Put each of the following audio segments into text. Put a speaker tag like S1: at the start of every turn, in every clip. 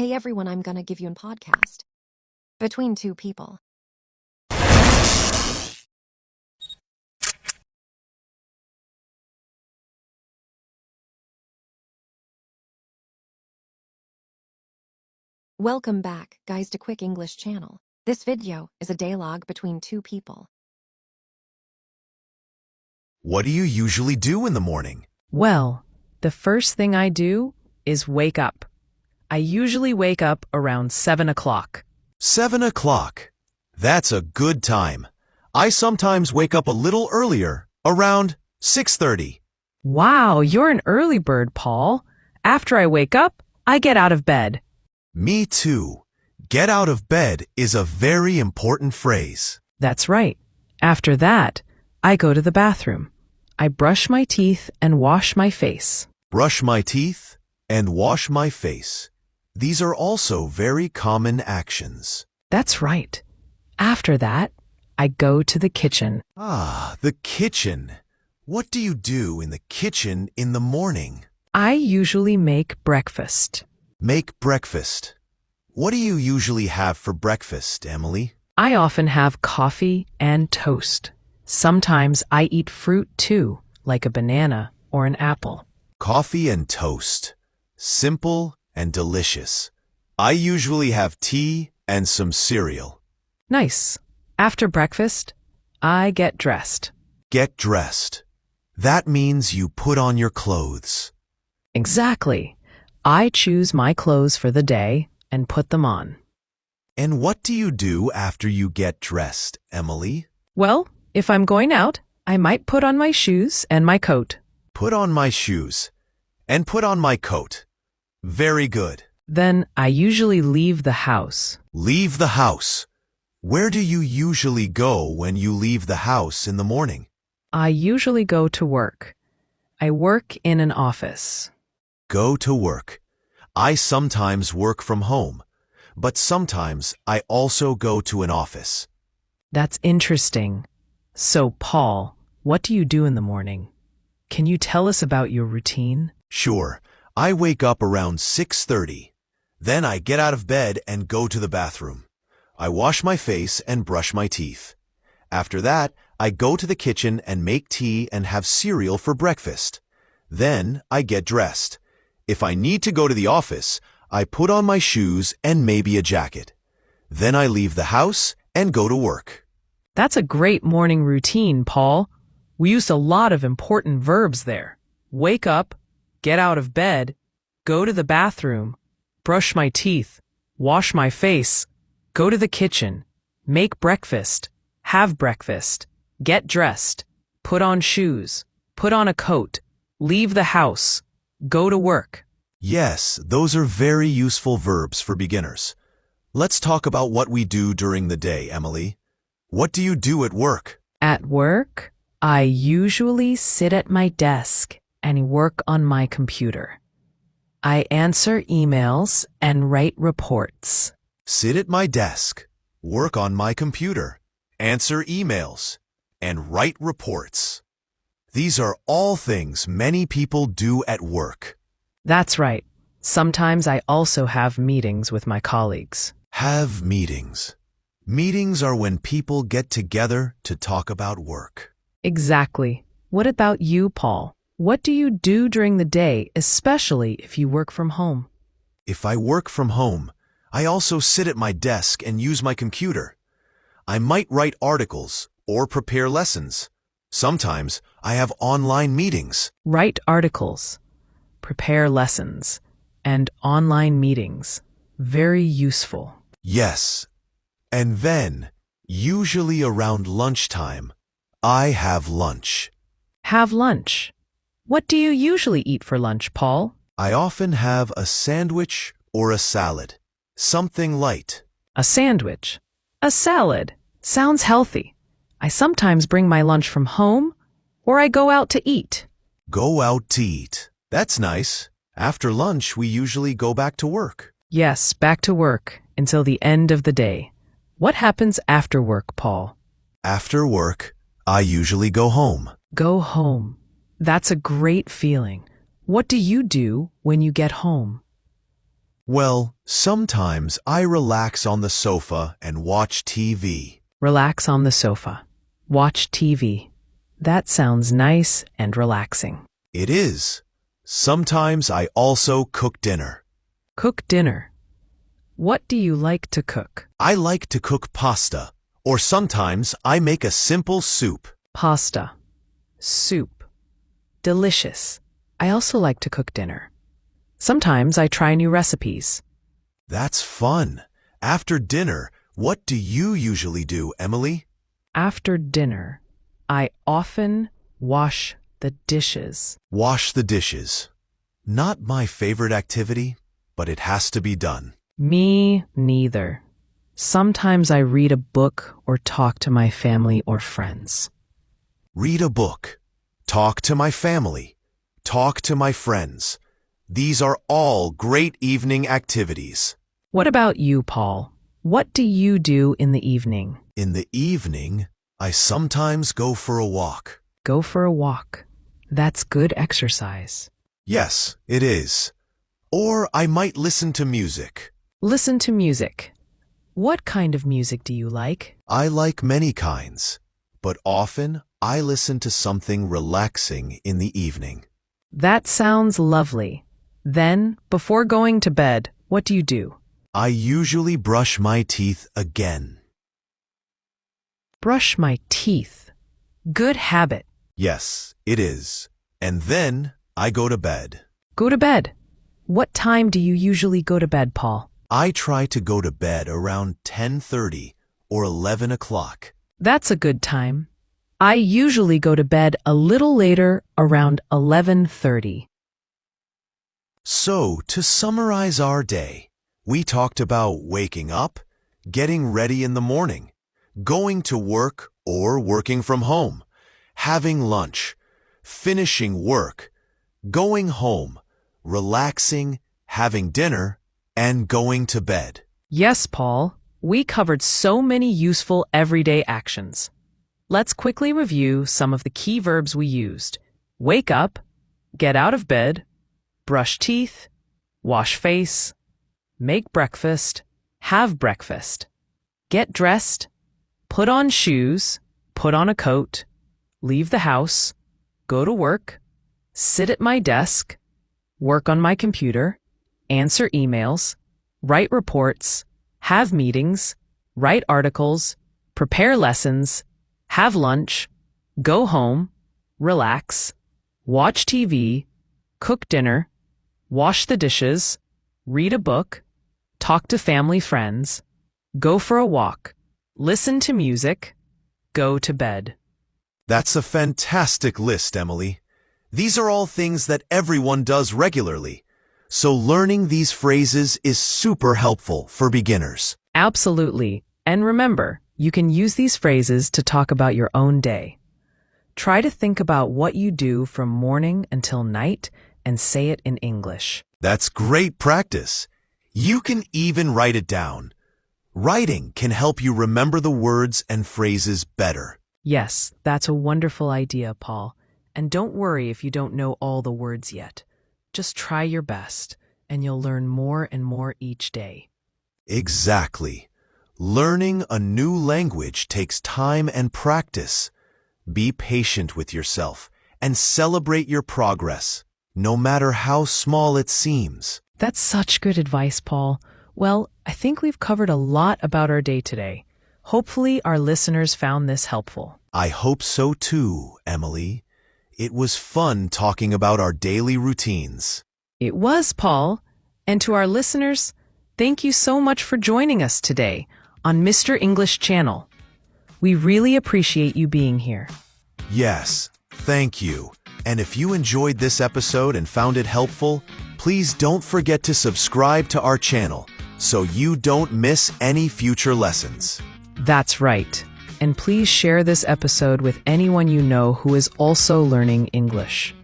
S1: Hey everyone, I'm gonna give you a podcast. Between two people. Welcome back, guys, to Quick English channel. This video is a dialogue between two people.
S2: What do you usually do in the morning?
S3: Well, the first thing I do is wake up. I usually wake up around 7 o'clock.
S2: 7 o'clock. That's a good time. I sometimes wake up a little earlier, around 6:30.
S3: Wow, you're an early bird, Paul. After I wake up, I get out of bed.
S2: Me too. Get out of bed is a very important phrase.
S3: That's right. After that, I go to the bathroom. I brush my teeth and wash my face.
S2: Brush my teeth and wash my face. These are also very common actions.
S3: That's right. After that, I go to the kitchen.
S2: Ah, the kitchen. What do you do in the kitchen in the morning?
S3: I usually make breakfast.
S2: Make breakfast. What do you usually have for breakfast, Emily?
S3: I often have coffee and toast. Sometimes I eat fruit too, like a banana or an apple.
S2: Coffee and toast. Simple and delicious. I usually have tea and some cereal.
S3: Nice. After breakfast, I get dressed.
S2: Get dressed. That means you put on your clothes.
S3: Exactly. I choose my clothes for the day and put them on.
S2: And what do you do after you get dressed, Emily?
S3: Well, if I'm going out, I might put on my shoes and my coat.
S2: Put on my shoes and put on my coat. Very good.
S3: Then I usually leave the house.
S2: Leave the house. Where do you usually go when you leave the house in the morning?
S3: I usually go to work. I work in an office.
S2: Go to work. I sometimes work from home, but sometimes I also go to an office.
S3: That's interesting. So, Paul, what do you do in the morning? Can you tell us about your routine?
S2: Sure. I wake up around 6:30. Then I get out of bed and go to the bathroom. I wash my face and brush my teeth. After that, I go to the kitchen and make tea and have cereal for breakfast. Then I get dressed. If I need to go to the office, I put on my shoes and maybe a jacket. Then I leave the house and go to work.
S3: That's a great morning routine, Paul. We used a lot of important verbs there. Wake up, get out of bed, go to the bathroom, brush my teeth, wash my face, go to the kitchen, make breakfast, have breakfast, get dressed, put on shoes, put on a coat, leave the house, go to work.
S2: Yes, those are very useful verbs for beginners. Let's talk about what we do during the day, Emily. What do you do at work?
S3: At work, I usually sit at my desk and work on my computer. I answer emails and write reports.
S2: Sit at my desk, work on my computer, answer emails, and write reports. These are all things many people do at work.
S3: That's right. Sometimes I also have meetings with my colleagues.
S2: Have meetings. Meetings are when people get together to talk about work.
S3: Exactly. What about you, Paul? What do you do during the day, especially if you work from home?
S2: If I work from home, I also sit at my desk and use my computer. I might write articles or prepare lessons. Sometimes I have online meetings.
S3: Write articles, prepare lessons, and online meetings. Very useful.
S2: Yes. And then, usually around lunchtime, I have lunch.
S3: Have lunch. What do you usually eat for lunch, Paul?
S2: I often have a sandwich or a salad. Something light.
S3: A sandwich. A salad. Sounds healthy. I sometimes bring my lunch from home, or I go out to eat.
S2: Go out to eat. That's nice. After lunch, we usually go back to work.
S3: Yes, back to work until the end of the day. What happens after work, Paul?
S2: After work, I usually go home.
S3: Go home. That's a great feeling. What do you do when you get home?
S2: Well, sometimes I relax on the sofa and watch TV.
S3: Relax on the sofa. Watch TV. That sounds nice and relaxing.
S2: It is. Sometimes I also cook dinner.
S3: Cook dinner. What do you like to cook?
S2: I like to cook pasta, or sometimes I make a simple soup.
S3: Pasta. Soup. Delicious. I also like to cook dinner. Sometimes I try new recipes.
S2: That's fun. After dinner, what do you usually do, Emily?
S3: After dinner, I often wash the dishes.
S2: Wash the dishes. Not my favorite activity, but it has to be done.
S3: Me neither. Sometimes I read a book or talk to my family or friends.
S2: Read a book. Talk to my family. Talk to my friends. These are all great evening activities.
S3: What about you, Paul? What do you do in the evening?
S2: In the evening, I sometimes go for a walk.
S3: Go for a walk. That's good exercise.
S2: Yes, it is. Or I might listen to music.
S3: Listen to music. What kind of music do you like?
S2: I like many kinds, but often I listen to something relaxing in the evening.
S3: That sounds lovely. Then, before going to bed, what do you do?
S2: I usually brush my teeth again.
S3: Brush my teeth. Good habit.
S2: Yes, it is. And then I go to bed.
S3: Go to bed. What time do you usually go to bed, Paul?
S2: I try to go to bed around 10:30 or 11 o'clock.
S3: That's a good time. I usually go to bed a little later, around 11:30.
S2: So, to summarize our day, we talked about waking up, getting ready in the morning, going to work or working from home, having lunch, finishing work, going home, relaxing, having dinner, and going to bed.
S3: Yes, Paul. We covered so many useful everyday actions. Let's quickly review some of the key verbs we used. Wake up, get out of bed, brush teeth, wash face, make breakfast, have breakfast, get dressed, put on shoes, put on a coat, leave the house, go to work, sit at my desk, work on my computer, answer emails, write reports, have meetings, write articles, prepare lessons, have lunch, go home, relax, watch TV, cook dinner, wash the dishes, read a book, talk to family friends, go for a walk, listen to music, go to bed.
S2: That's a fantastic list, Emily. These are all things that everyone does regularly. So learning these phrases is super helpful for beginners.
S3: Absolutely. And remember, you can use these phrases to talk about your own day. Try to think about what you do from morning until night and say it in English.
S2: That's great practice. You can even write it down. Writing can help you remember the words and phrases better.
S3: Yes, that's a wonderful idea, Paul. And don't worry if you don't know all the words yet. Just try your best, and you'll learn more and more each day.
S2: Exactly. Learning a new language takes time and practice. Be patient with yourself and celebrate your progress, no matter how small it seems.
S3: That's such good advice, Paul. Well, I think we've covered a lot about our day today. Hopefully, our listeners found this helpful.
S2: I hope so too, Emily. It was fun talking about our daily routines.
S3: It was, Paul. And to our listeners, thank you so much for joining us today on Mr. English Channel. We really appreciate you being here.
S2: Yes, thank you. And if you enjoyed this episode and found it helpful, please don't forget to subscribe to our channel so you don't miss any future lessons.
S3: That's right. And please share this episode with anyone you know who is also learning English.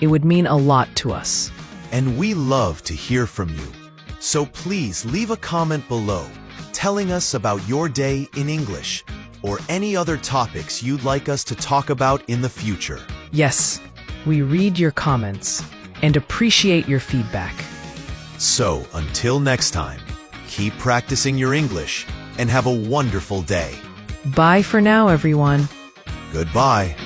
S3: It would mean a lot to us.
S2: And we love to hear from you. So please leave a comment below telling us about your day in English or any other topics you'd like us to talk about in the future.
S3: Yes, we read your comments and appreciate your feedback.
S2: So, until next time, keep practicing your English and have a wonderful day.
S3: Bye for now, everyone.
S2: Goodbye.